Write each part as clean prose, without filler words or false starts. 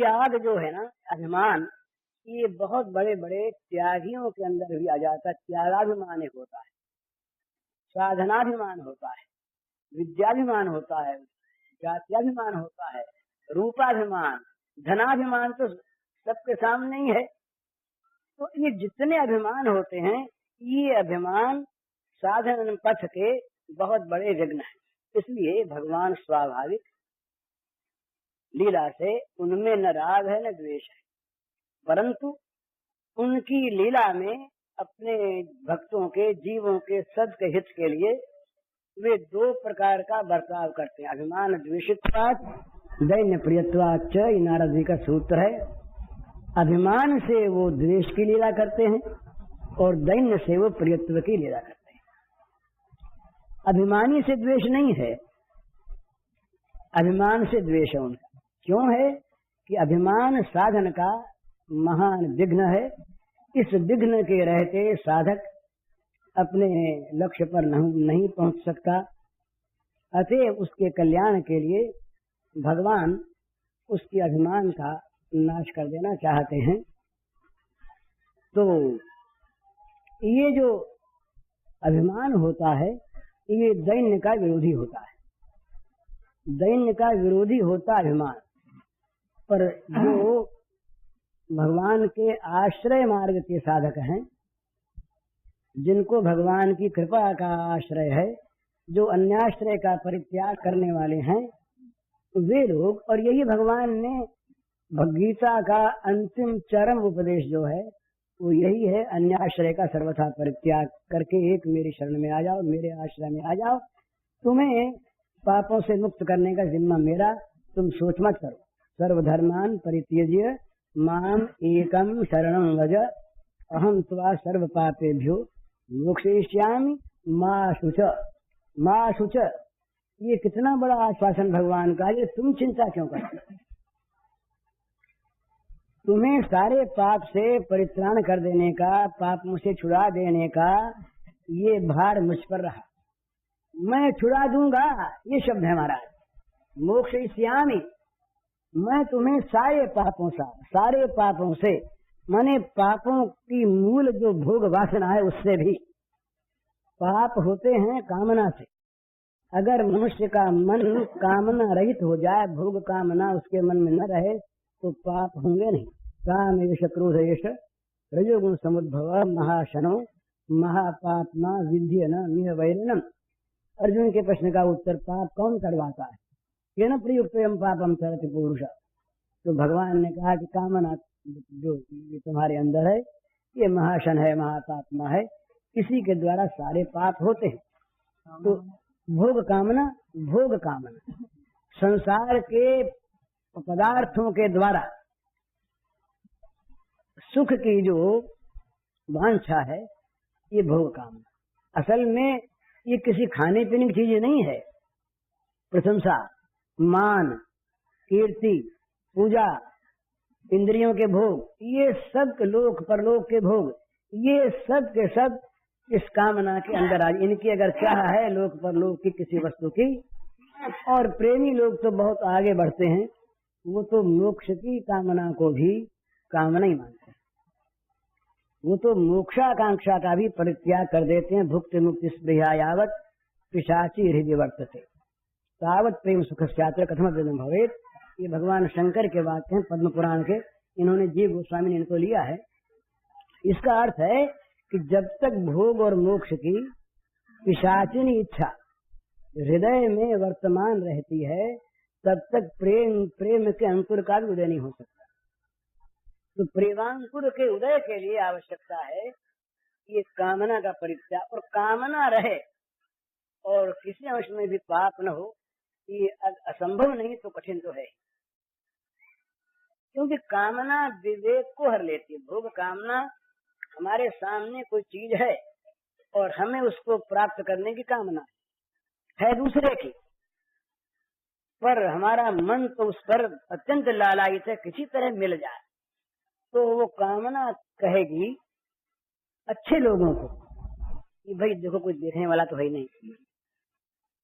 त्याग जो है ना, अभिमान, ये बहुत बड़े बड़े त्यागियों के अंदर भी आ जाता है। त्यागाभिमान एक होता है, साधनाभिमान होता है, विद्याभिमान होता है, जात्याभिमान होता है, रूपाभिमान, धनाभिमान तो सबके सामने ही है। तो ये जितने अभिमान होते हैं, ये अभिमान साधन पथ के बहुत बड़े विघ्न हैं। इसलिए भगवान स्वाभाविक लीला से उनमें न राग है न द्वेष है, परंतु उनकी लीला में अपने भक्तों के, जीवों के सद के हित के लिए वे दो प्रकार का बर्ताव करते हैं। अभिमान द्वेषित्वात् दैन्य प्रियत्वाच्च, ये नारद जी का सूत्र है। अभिमान से वो द्वेष की लीला करते हैं और दैन्य से वो प्रियत्व की लीला करते हैं। अभिमानी से द्वेष नहीं है, अभिमान से द्वेष है उनका। क्यों है कि अभिमान साधन का महान विघ्न है। इस विघ्न के रहते साधक अपने लक्ष्य पर नहीं पहुंच सकता। अतः उसके कल्याण के लिए भगवान उसके अभिमान का नाश कर देना चाहते हैं। तो ये जो अभिमान होता है, ये दैन्य का विरोधी होता है। दैन्य का विरोधी होता अभिमान। पर जो भगवान के आश्रय मार्ग के साधक हैं, जिनको भगवान की कृपा का आश्रय है, जो अन्याश्रय का परित्याग करने वाले हैं, वे लोग, और यही भगवान ने गीता का अंतिम चरम उपदेश जो है वो यही है, अन्याश्रय का सर्वथा परित्याग करके एक मेरी शरण में आ जाओ, मेरे आश्रय में आ जाओ, तुम्हें पापों से मुक्त करने का जिम्मा मेरा, तुम सोच मत करो। सर्वधर्मान परित्यज्य माम एकम शरणं व्रज, अहम त्वा सर्व पापेभ्यो मोक्षयिष्यामि मा शुच। मा शुच, ये कितना बड़ा आश्वासन भगवान का। ये तुम चिंता क्यों करते? तुम्हें सारे पाप से परित्राण कर देने का, पापों से छुड़ा देने का ये भार मुझ पर रहा। मैं छुड़ा दूंगा, ये शब्द है महाराज। मोक्षयिष्यामि, मैं तुम्हें सारे पापों से, माने पापों की मूल जो भोग वासना है उससे भी। पाप होते हैं कामना से। अगर मनुष्य का मन कामना रहित हो जाए, भोग कामना उसके मन में न रहे, तो पाप होंगे नहीं। काम एष क्रोध एष रजोगुण समुद्भव महाशनो महापापमा विद्यन मिह वैरिणम। अर्जुन के प्रश्न का उत्तर, पाप कौन करवाता है? केन प्रयुक्तोऽयं पापं चरति पुरुष। तो भगवान ने कहा कि कामना जो तुम्हारे अंदर है, ये महाशन है, महापापमा है, इसी के द्वारा सारे पाप होते हैं। तो भोग कामना संसार के पदार्थों के द्वारा सुख की जो वांछा है, ये भोग कामना। असल में ये किसी खाने पीने की चीज नहीं है। प्रशंसा, मान, कीर्ति, पूजा, इंद्रियों के भोग, ये सब लोक परलोक के भोग, ये सब के सब इस कामना के अंदर आ। इनकी अगर चाह है लोक परलोक की किसी वस्तु की, और प्रेमी लोग तो बहुत आगे बढ़ते हैं, वो तो मोक्ष की कामना को भी कामना ही मानते हैं। वो तो मोक्षाकांक्षा का भी परित्याग कर देते हैं। भुक्ति मुक्ति स्पृहा यावत पिशाची हृदय वर्तते तावत प्रेम सुख स्यात्र कथम वेदम भवेत। ये भगवान शंकर के वाक्य हैं, पद्म पुराण के। इन्होंने जीव गोस्वामी ने इनको लिया है। इसका अर्थ है कि जब तक भोग और मोक्ष की पिशाचिनी इच्छा हृदय में वर्तमान रहती है, तब तक प्रेम के अंकुर का भी उदय नहीं हो सकता। तो प्रेमांकुर के उदय के लिए आवश्यकता है ये कामना का परित्याग। और कामना रहे और किसी अंश में भी पाप न हो, ये असंभव नहीं तो कठिन तो है। क्योंकि कामना विवेक को हर लेती है। भोग कामना, हमारे सामने कोई चीज है और हमें उसको प्राप्त करने की कामना है दूसरे की, पर हमारा मन तो उस पर अत्यंत लालायित है, किसी तरह मिल जाए। तो वो कामना कहेगी अच्छे लोगों को कि भाई देखो, कुछ देखने वाला तो है ही नहीं,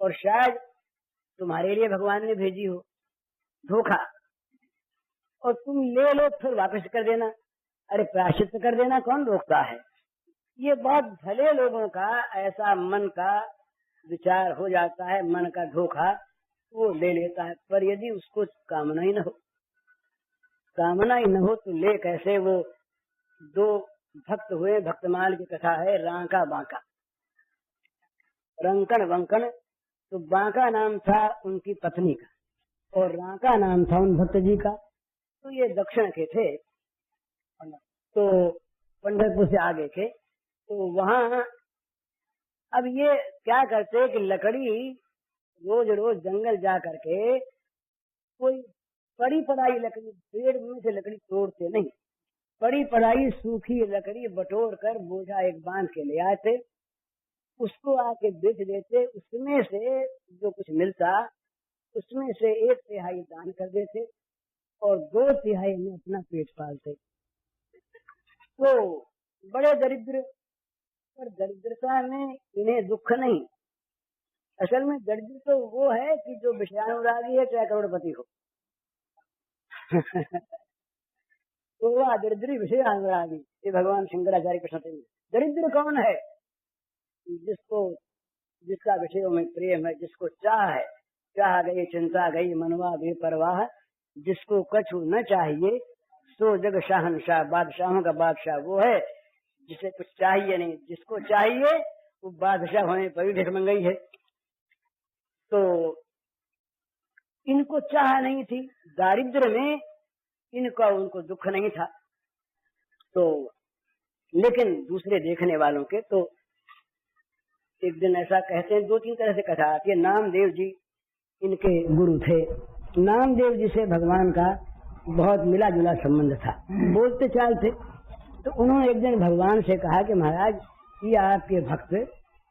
और शायद तुम्हारे लिए भगवान ने भेजी हो धोखा, और तुम ले लो फिर वापस कर देना, अरे प्रायश्चित कर देना, कौन रोकता है। ये बहुत भले लोगों का ऐसा मन का विचार हो जाता है, मन का धोखा, वो ले लेता है। पर यदि उसको कामना ही न हो, कामना ही न हो तो ले कैसे। वो दो भक्त हुए, भक्तमाल की कथा है, रांका बांका, रंकन वंकन। तो बांका नाम था उनकी पत्नी का और रांका नाम था उन भक्त जी का। तो ये दक्षिण के थे, तो पंढरपुर से आगे के। तो वहाँ अब ये क्या करते कि लकड़ी रोज रोज जंगल जा करके कोई पड़ी पड़ाई लकड़ी, पेड़ में से लकड़ी तोड़ते नहीं, पड़ी पड़ाई सूखी लकड़ी बटोर कर बोझा एक बांध के ले आते, उसको आके बेच देते। उसमें से जो कुछ मिलता उसमें से 1/3 दान कर देते और 2/3 में अपना पेट पालते। तो बड़े दरिद्र, पर दरिद्रता में इन्हें दुख नहीं। असल में दरिद्र तो वो है कि जो विषयानुरागी है चाहे करोड़पति हो। तो वह दरिद्री विषय अनुरागी, ये भगवान शंकराचार्य कृष्ण में। दरिद्र कौन है? जिसका विषयों में प्रेम है, जिसको चाह है, चाह गई चिंता गई मनवा बेपरवाह, जिसको कछु न चाहिए सो जग शाहनशाह, बादशाहों का बादशाह वो है जिसे कुछ चाहिए नहीं। जिसको चाहिए वो बादशाह होने पर भी भिखमंगई है। तो इनको चाह नहीं थी, दारिद्र में इनका उनको दुख नहीं था। तो लेकिन दूसरे देखने वालों के तो एक दिन ऐसा कहते हैं, 2-3 तरह से कथा आती है। नामदेव जी इनके गुरु थे। नामदेव जी से भगवान का बहुत मिला जुला संबंध था, बोलते चालते। तो उन्होंने एक दिन भगवान से कहा कि महाराज, ये आपके भक्त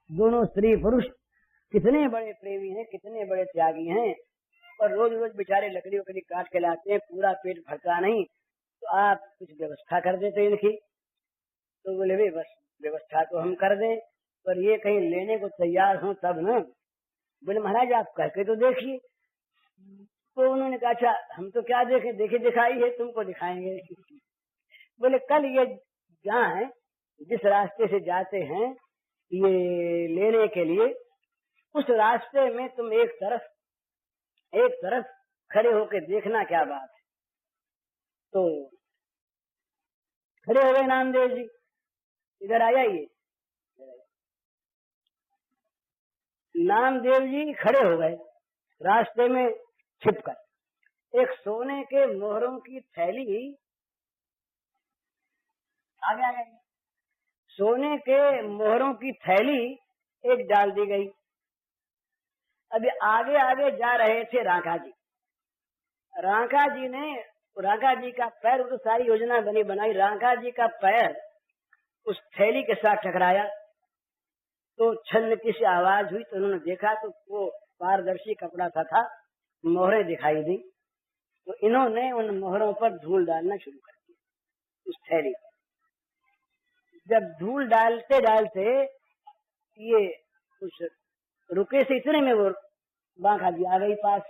दोनों स्त्री पुरुष कितने बड़े प्रेमी हैं, कितने बड़े त्यागी हैं, और रोज रोज बेचारे लकड़ी वकड़ी काट के लाते हैं, पूरा पेट भरता नहीं, तो आप कुछ व्यवस्था कर देते इनकी। तो बोले वे बस व्यवस्था तो हम कर दें, पर ये कहीं लेने को तैयार हो तब ना। बोले महाराज आप करके तो देखिए। तो उन्होंने कहा अच्छा हम तो क्या देखें, देखे दिखाई है, तुमको दिखाएंगे। बोले कल ये जाए, जिस रास्ते से जाते हैं ये लेने के लिए, उस रास्ते में तुम एक तरफ खड़े होके देखना क्या बात है। तो खड़े हो गए नामदेव जी, इधर आ जाइए। नामदेव जी खड़े हो गए रास्ते में छिपकर। एक सोने के मोहरों की थैली, आगे आ गए, सोने के मोहरों की थैली एक डाल दी गई। अभी आगे आगे जा रहे थे रांका जी। रांका जी का पैर, वो तो सारी योजना बनी बनाई, रांका जी का पैर उस थैली के साथ टकराया तो छन्न की सी आवाज हुई। तो उन्होंने देखा तो वो पारदर्शी कपड़ा था, मोहरें दिखाई दी। तो इन्होंने उन मोहरों पर धूल डालना शुरू कर दिया उस थैली पर। जब धूल डालते डालते ये कुछ रुके से, इतने में वो बांका जी आ गई पास,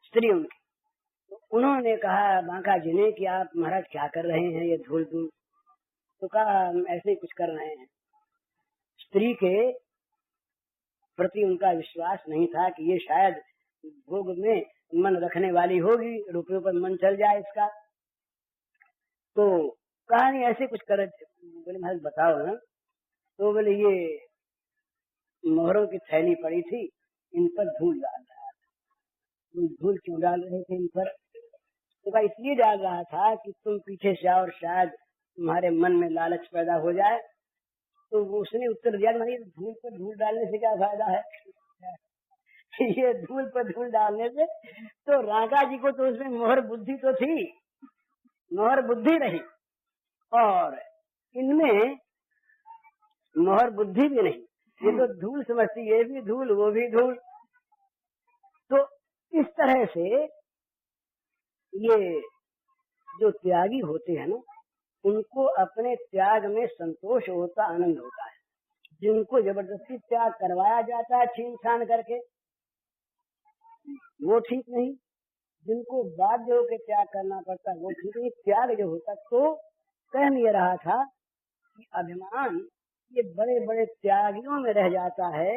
स्त्री उनकी। तो उन्होंने कहा बांका जी ने कि आप महाराज क्या कर रहे हैं ये धूल धूल। तो कहा हम ऐसे ही कुछ कर रहे हैं। स्त्री के प्रति उनका विश्वास नहीं था कि ये शायद भोग में मन रखने वाली होगी, रुपयों पर मन चल जाए इसका। तो कहा नहीं ऐसे कुछ कर। बोले महाराज बताओ ना। तो बोले ये मोहरों की थैली पड़ी थी, इन पर धूल डाल रहा था। धूल क्यों डाल रहे थे इन पर? तो कहा इसलिए डाल रहा था कि तुम पीछे से आओ और शायद तुम्हारे मन में लालच पैदा हो जाए। तो उसने उत्तर दिया कि धूल पर धूल डालने से क्या फायदा है? ये धूल पर धूल डालने से तो रांका जी को तो उसमें मोहर बुद्धि तो थी, मोहर बुद्धि रही, और इनमें मोहर बुद्धि भी नहीं। ये तो धूल समझती, ये भी धूल वो भी धूल। तो इस तरह से ये जो त्यागी होते हैं ना, उनको अपने त्याग में संतोष होता, आनंद होता है। जिनको जबरदस्ती त्याग करवाया जाता है छीन छान करके, वो ठीक नहीं। जिनको बाध्य होकर त्याग करना पड़ता वो ठीक नहीं, त्याग जो होता। तो कह नहीं रहा था कि अभिमान ये बड़े बड़े त्यागियों में रह जाता है,